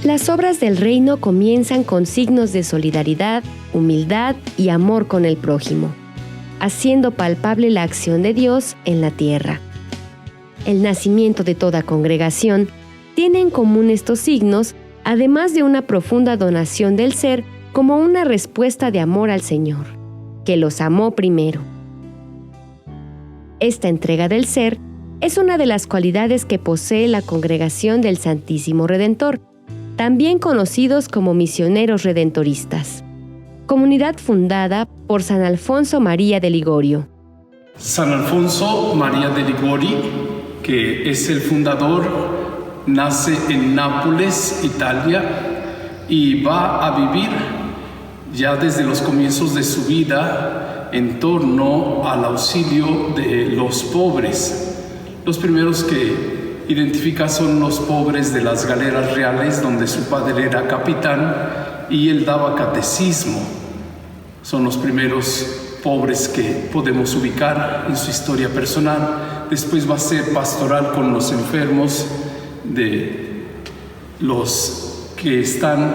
Las obras del reino comienzan con signos de solidaridad, humildad y amor con el prójimo, haciendo palpable la acción de Dios en la tierra. El nacimiento de toda congregación tiene en común estos signos, además de una profunda donación del ser como una respuesta de amor al Señor, que los amó primero. Esta entrega del ser es una de las cualidades que posee la Congregación del Santísimo Redentor, también conocidos como misioneros redentoristas. Comunidad fundada por San Alfonso María de Ligorio. San Alfonso María de Ligori, que es el fundador, nace en Nápoles, Italia, y va a vivir ya desde los comienzos de su vida en torno al auxilio de los pobres. Los primeros que identifica son los pobres de las galeras reales, donde su padre era capitán y él daba catecismo. Son los primeros pobres que podemos ubicar en su historia personal. Después va a ser pastoral con los enfermos, de los que están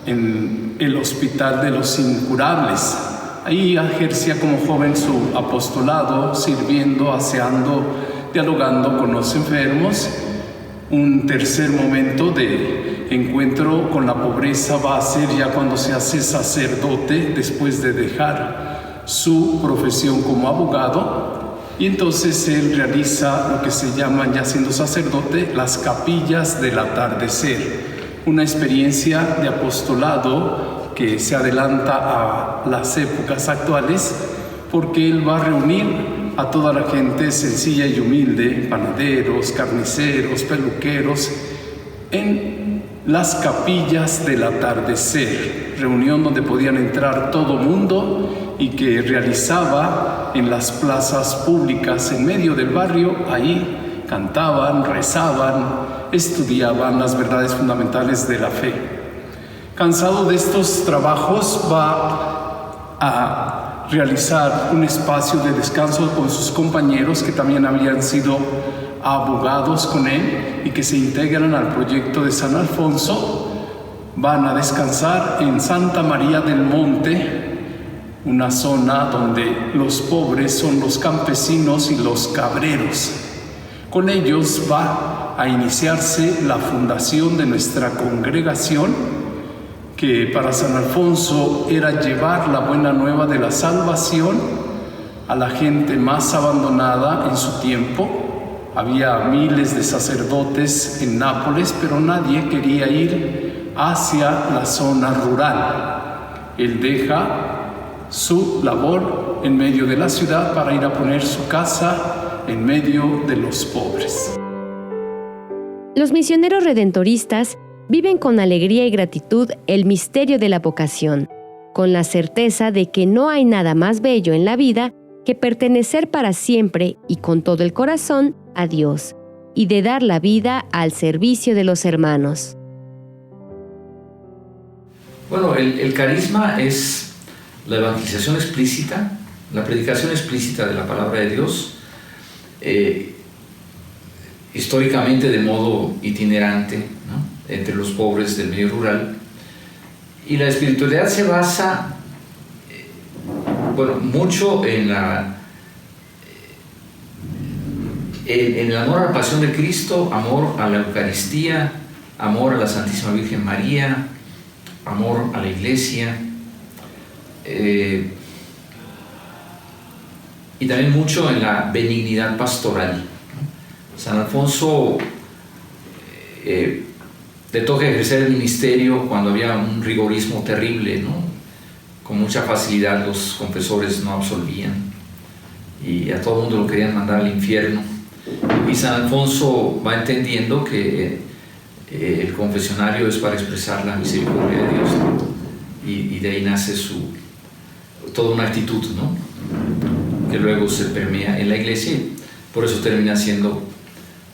en el hospital de los incurables. Ahí ejercía como joven su apostolado, sirviendo, aseando, dialogando con los enfermos. Un tercer momento de encuentro con la pobreza va a ser ya cuando se hace sacerdote, después de dejar su profesión como abogado. Y entonces él realiza lo que se llaman, ya siendo sacerdote, las capillas del atardecer, una experiencia de apostolado que se adelanta a las épocas actuales, porque él va a reunir a toda la gente sencilla y humilde, panaderos, carniceros, peluqueros, en las capillas del atardecer, reunión donde podían entrar todo mundo y que realizaba en las plazas públicas en medio del barrio. Ahí cantaban, rezaban, estudiaban las verdades fundamentales de la fe. Cansado de estos trabajos, va a realizar un espacio de descanso con sus compañeros que también habían sido abogados con él y que se integran al proyecto de San Alfonso. Van a descansar en Santa María del Monte, una zona donde los pobres son los campesinos y los cabreros. Con ellos va a iniciarse la fundación de nuestra congregación, que para San Alfonso era llevar la buena nueva de la salvación a la gente más abandonada en su tiempo. Había miles de sacerdotes en Nápoles, pero nadie quería ir hacia la zona rural. Él deja su labor en medio de la ciudad para ir a poner su casa en medio de los pobres. Los misioneros redentoristas viven con alegría y gratitud el misterio de la vocación, con la certeza de que no hay nada más bello en la vida que pertenecer para siempre y con todo el corazón a Dios, y de dar la vida al servicio de los hermanos. Bueno, el carisma es la evangelización explícita, la predicación explícita de la palabra de Dios, históricamente de modo itinerante, ¿no?, entre los pobres del medio rural. Y la espiritualidad se basa mucho en el amor a la pasión de Cristo, amor a la Eucaristía, amor a la Santísima Virgen María, amor a la Iglesia, y también mucho en la benignidad pastoral. San Alfonso le toca ejercer el ministerio cuando había un rigorismo terrible, ¿no? Con mucha facilidad los confesores no absolvían y a todo el mundo lo querían mandar al infierno. Y San Alfonso va entendiendo que el confesionario es para expresar la misericordia de Dios, ¿no? Y de ahí nace toda una actitud, ¿no?, que luego se permea en la iglesia, y por eso termina siendo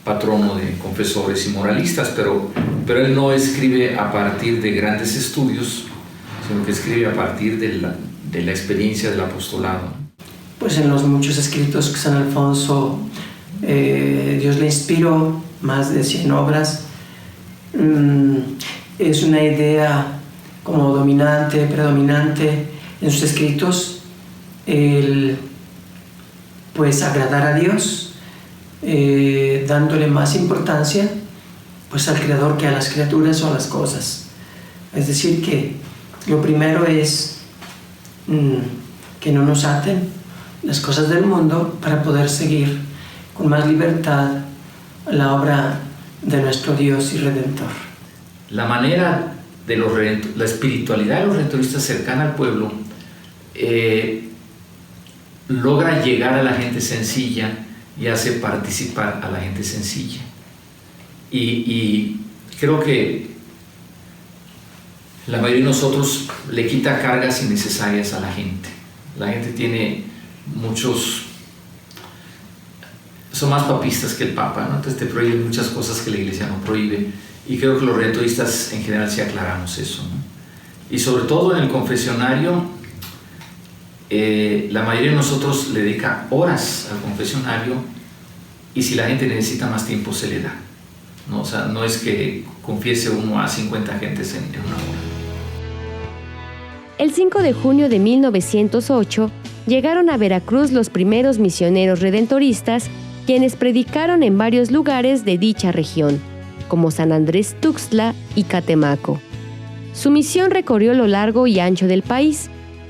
patrono de confesores y moralistas, pero él no escribe a partir de grandes estudios, sino que escribe a partir de la experiencia del apostolado. Pues en los muchos escritos que San Alfonso, Dios le inspiró, más de 100 obras, es una idea como dominante, predominante en sus escritos, el pues agradar a Dios, dándole más importancia pues al Creador que a las criaturas o a las cosas. Es decir, que lo primero es que no nos aten las cosas del mundo para poder seguir con más libertad la obra de nuestro Dios y Redentor. La manera de la espiritualidad de los redentoristas cercana al pueblo logra llegar a la gente sencilla y hace participar a la gente sencilla. Y creo que la mayoría de nosotros le quita cargas innecesarias a la gente. La gente tiene son más papistas que el Papa, ¿no? Entonces te prohíben muchas cosas que la Iglesia no prohíbe. Y creo que los redentoristas en general sí aclaramos eso, ¿no? Y sobre todo en el confesionario, la mayoría de nosotros le dedica horas al confesionario, y si la gente necesita más tiempo se le da, ¿no? O sea, no es que confiese uno a 50 gentes en una hora. El 5 de junio de 1908 llegaron a Veracruz los primeros misioneros redentoristas, quienes predicaron en varios lugares de dicha región, como San Andrés Tuxtla y Catemaco. Su misión recorrió lo largo y ancho del país,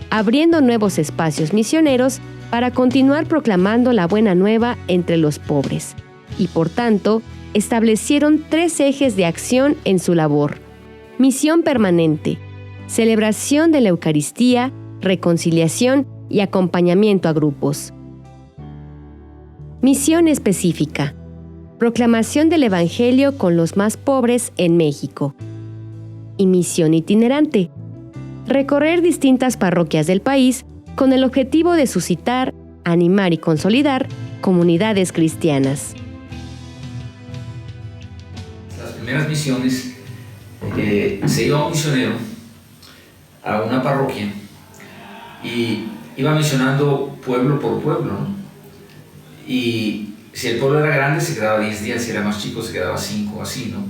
abriendo nuevos espacios misioneros para continuar proclamando la buena nueva entre los pobres, y por tanto, establecieron 3 ejes de acción en su labor: misión permanente, celebración de la Eucaristía, reconciliación y acompañamiento a grupos. Misión específica: proclamación del Evangelio con los más pobres en México. Y misión itinerante: recorrer distintas parroquias del país con el objetivo de suscitar, animar y consolidar comunidades cristianas. Las primeras misiones, se iba un misionero a una parroquia y iba misionando pueblo por pueblo, ¿no? Y si el pueblo era grande se quedaba 10 días, si era más chico se quedaba 5, así, ¿no?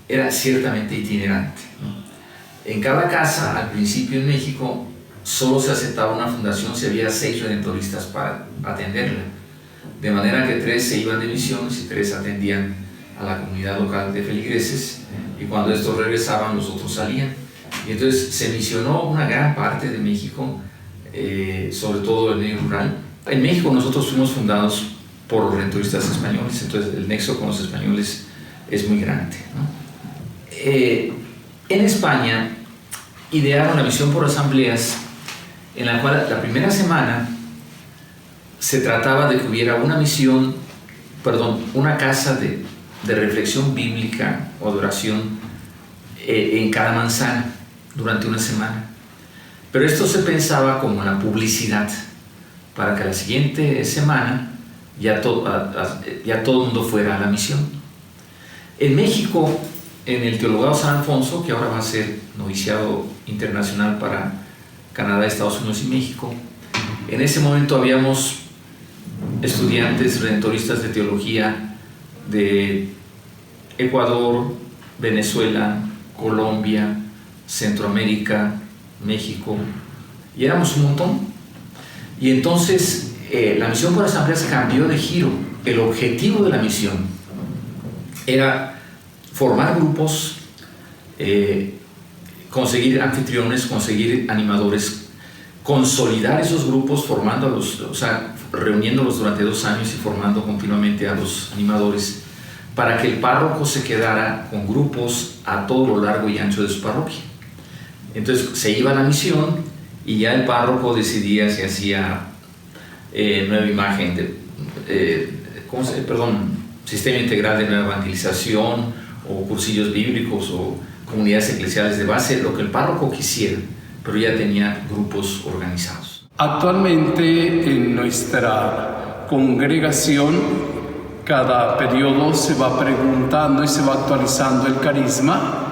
Era ciertamente itinerante, ¿no? En cada casa, al principio en México, solo se aceptaba una fundación si había 6 redentoristas para atenderla, de manera que 3 se iban de misiones y 3 atendían a la comunidad local de feligreses, y cuando estos regresaban los otros salían. Y entonces se misionó una gran parte de México, sobre todo el medio rural. En México nosotros fuimos fundados por los redentoristas españoles, entonces el nexo con los españoles es muy grande, ¿no? En España idearon la misión por asambleas, en la cual la primera semana se trataba de que hubiera una casa de reflexión bíblica o de oración en cada manzana durante una semana. Pero esto se pensaba como la publicidad, para que la siguiente semana ya todo el mundo fuera a la misión. En México, en el Teologado San Alfonso, que ahora va a ser noviciado internacional para Canadá, Estados Unidos y México, en ese momento habíamos estudiantes redentoristas de teología de Ecuador, Venezuela, Colombia, Centroamérica, México, y éramos un montón. Y entonces la misión por asambleas cambió de giro. El objetivo de la misión era formar grupos, conseguir anfitriones, conseguir animadores, consolidar esos grupos, reuniéndolos durante 2 años y formando continuamente a los animadores, para que el párroco se quedara con grupos a todo lo largo y ancho de su parroquia. Entonces se iba a la misión y ya el párroco decidía si hacía nueva imagen sistema integral de nueva evangelización, o cursillos bíblicos, o comunidades eclesiales de base, lo que el párroco quisiera, pero ya tenía grupos organizados. Actualmente en nuestra congregación, cada periodo se va preguntando y se va actualizando el carisma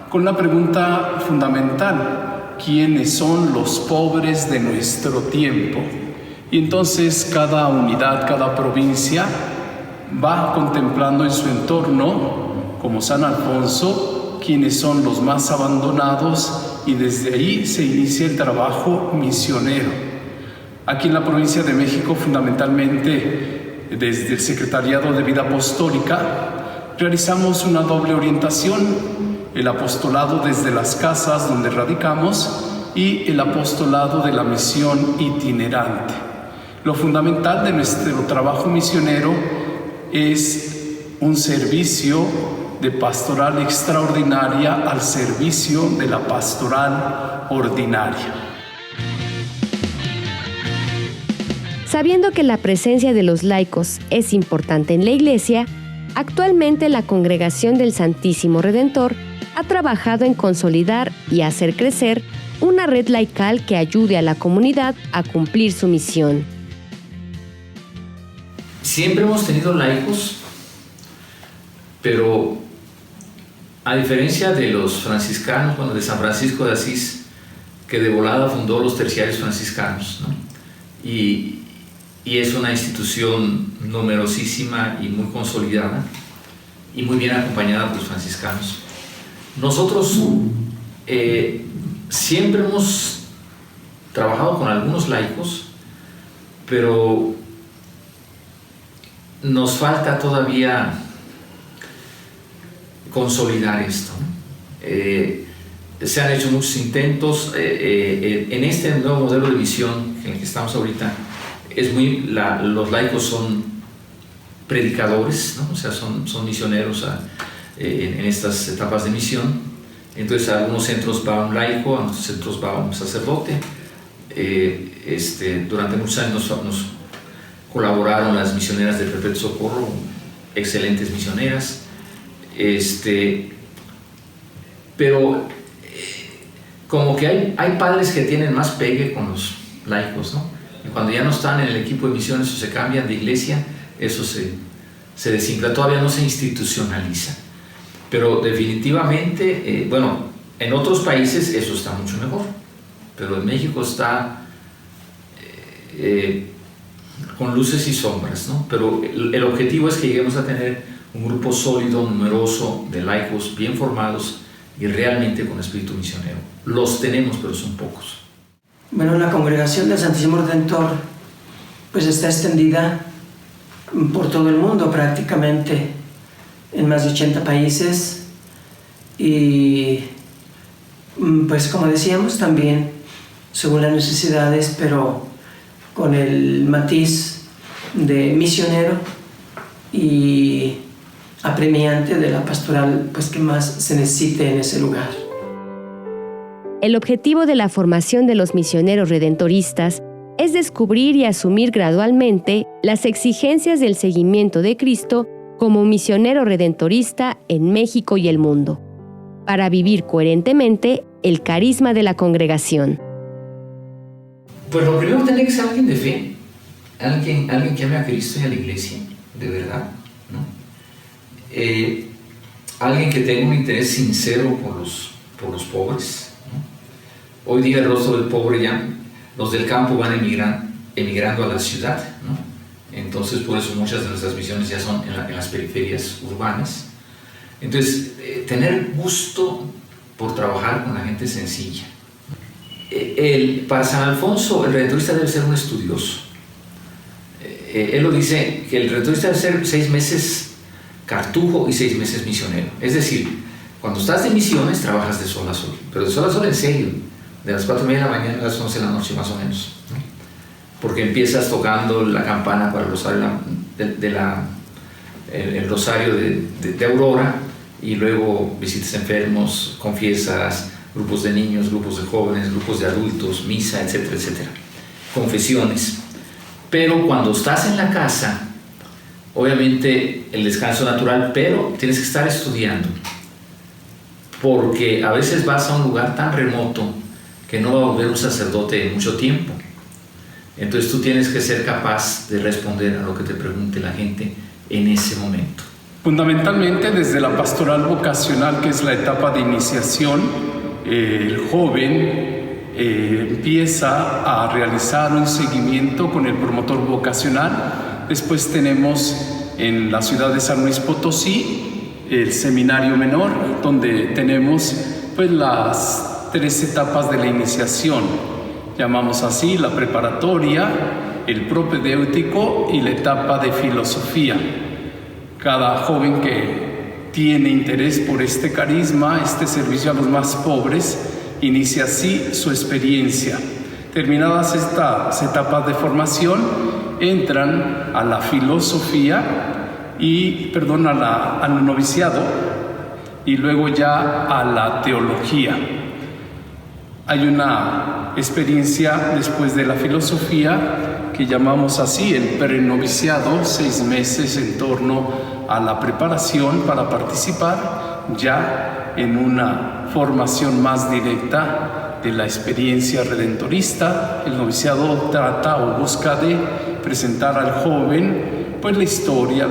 con la pregunta fundamental: ¿quiénes son los pobres de nuestro tiempo? Y entonces cada unidad, cada provincia va contemplando en su entorno, como San Alfonso, quienes son los más abandonados, y desde ahí se inicia el trabajo misionero. Aquí en la provincia de México, fundamentalmente desde el Secretariado de Vida Apostólica, realizamos una doble orientación: el apostolado desde las casas donde radicamos y el apostolado de la misión itinerante. Lo fundamental de nuestro trabajo misionero es un servicio de pastoral extraordinaria al servicio de la pastoral ordinaria. Sabiendo que la presencia de los laicos es importante en la Iglesia, actualmente la Congregación del Santísimo Redentor ha trabajado en consolidar y hacer crecer una red laical que ayude a la comunidad a cumplir su misión. Siempre hemos tenido laicos, pero a diferencia de los franciscanos, bueno, de San Francisco de Asís, que de volada fundó los terciarios franciscanos, ¿no? Y es una institución numerosísima y muy consolidada y muy bien acompañada por los franciscanos. Nosotros siempre hemos trabajado con algunos laicos, pero nos falta todavía consolidar esto, ¿no? Se han hecho muchos intentos en este nuevo modelo de misión en el que estamos ahorita. Los laicos son predicadores, ¿no? O sea, son misioneros en estas etapas de misión. Entonces a algunos centros va un laico, a otros centros va un sacerdote. Durante muchos años nos colaboraron las misioneras del Perpetuo Socorro, excelentes misioneras. Pero como que hay padres que tienen más pegue con los laicos, ¿no? Y cuando ya no están en el equipo de misiones o se cambian de iglesia, eso se desinfla, todavía no se institucionaliza. Pero definitivamente, en otros países eso está mucho mejor, pero en México está con luces y sombras, ¿no? Pero el objetivo es que lleguemos a tener un grupo sólido, numeroso, de laicos bien formados y realmente con espíritu misionero. Los tenemos, pero son pocos. Bueno, la Congregación del Santísimo Redentor pues está extendida por todo el mundo prácticamente, en más de 80 países, y pues como decíamos también según las necesidades, pero con el matiz de misionero y apremiante de la pastoral pues que más se necesite en ese lugar. El objetivo de la formación de los misioneros redentoristas es descubrir y asumir gradualmente las exigencias del seguimiento de Cristo como misionero redentorista en México y el mundo, para vivir coherentemente el carisma de la congregación. Pues lo primero tiene que ser alguien de fe, alguien que ame a Cristo y a la Iglesia, de verdad, ¿no? Alguien que tenga un interés sincero por los pobres, ¿no? Hoy día el rostro del pobre ya, los del campo van emigrando a la ciudad, ¿no? Entonces por eso muchas de nuestras misiones ya son en las periferias urbanas. Entonces, tener gusto por trabajar con la gente sencilla. Para San Alfonso, el redentorista debe ser un estudioso. Él lo dice, que el redentorista debe ser 6 meses cartujo y 6 meses misionero. Es decir, cuando estás de misiones, trabajas de sol a sol, pero de sol a sol en serio, de las 4:30 de la mañana a las 11 de la noche más o menos, ¿no? Porque empiezas tocando la campana para el rosario, el rosario de Aurora, y luego visitas enfermos, confiesas, grupos de niños, grupos de jóvenes, grupos de adultos, misa, etcétera, etcétera, confesiones. Pero cuando estás en la casa, obviamente el descanso natural, pero tienes que estar estudiando, porque a veces vas a un lugar tan remoto que no va a volver un sacerdote en mucho tiempo. Entonces tú tienes que ser capaz de responder a lo que te pregunte la gente en ese momento. Fundamentalmente desde la pastoral vocacional, que es la etapa de iniciación, el joven empieza a realizar un seguimiento con el promotor vocacional. Después tenemos en la ciudad de San Luis Potosí, el seminario menor, donde tenemos pues las 3 etapas de la iniciación. Llamamos así la preparatoria, el propedéutico y la etapa de filosofía. Cada joven que tiene interés por este carisma, este servicio a los más pobres, inicia así su experiencia. Terminadas estas etapas de formación, entran a la filosofía al noviciado y luego ya a la teología. Hay una experiencia después de la filosofía que llamamos así el prenoviciado, 6 meses en torno a la preparación para participar ya en una formación más directa de la experiencia redentorista. El noviciado trata o busca de presentar al joven pues la historia,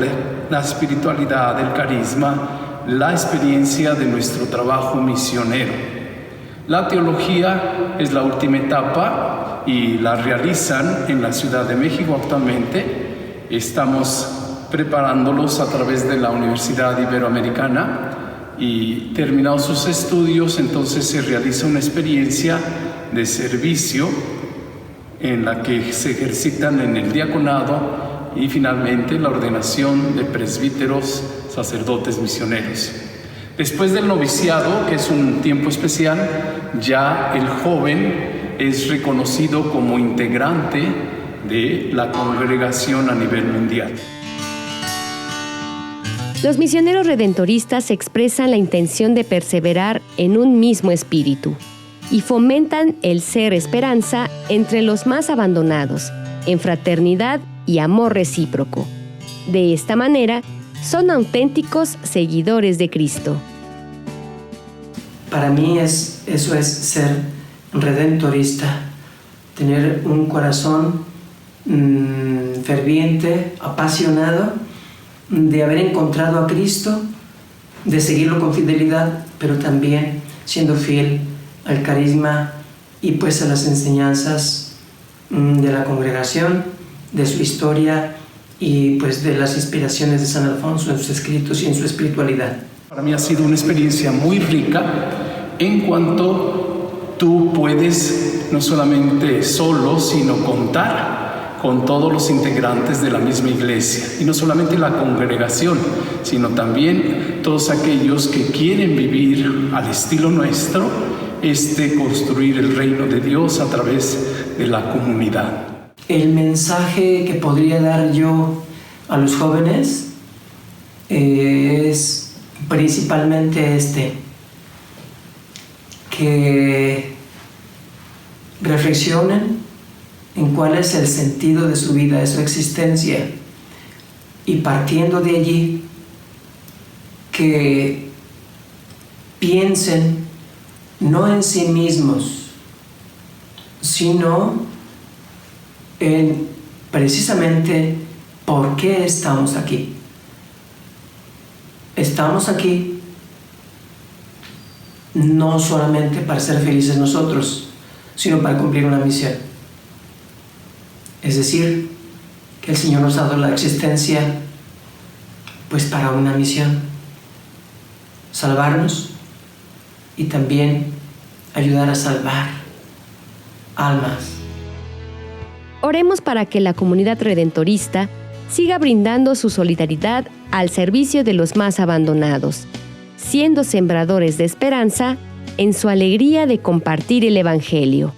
la espiritualidad, el carisma, la experiencia de nuestro trabajo misionero. La teología es la última etapa y la realizan en la Ciudad de México actualmente. Estamos preparándolos a través de la Universidad Iberoamericana y terminados sus estudios, entonces se realiza una experiencia de servicio en la que se ejercitan en el diaconado y finalmente la ordenación de presbíteros, sacerdotes misioneros. Después del noviciado, que es un tiempo especial, ya el joven es reconocido como integrante de la congregación a nivel mundial. Los misioneros redentoristas expresan la intención de perseverar en un mismo espíritu y fomentan el ser esperanza entre los más abandonados, en fraternidad y amor recíproco. De esta manera, son auténticos seguidores de Cristo. Para mí eso es ser redentorista, tener un corazón ferviente, apasionado, de haber encontrado a Cristo, de seguirlo con fidelidad, pero también siendo fiel al carisma y pues a las enseñanzas de la congregación, de su historia y pues de las inspiraciones de San Alfonso en sus escritos y en su espiritualidad. Para mí ha sido una experiencia muy rica en cuanto tú puedes no solamente solo, sino contar con todos los integrantes de la misma iglesia, y no solamente la congregación, sino también todos aquellos que quieren vivir al estilo nuestro, construir el reino de Dios a través de la comunidad. El mensaje que podría dar yo a los jóvenes es principalmente que reflexionen en cuál es el sentido de su vida, de su existencia, y partiendo de allí, que piensen no en sí mismos, sino en precisamente por qué estamos aquí. Estamos aquí no solamente para ser felices nosotros, sino para cumplir una misión. Es decir, que el Señor nos ha dado la existencia pues para una misión: salvarnos y también ayudar a salvar almas. Oremos para que la comunidad redentorista siga brindando su solidaridad al servicio de los más abandonados, siendo sembradores de esperanza en su alegría de compartir el Evangelio.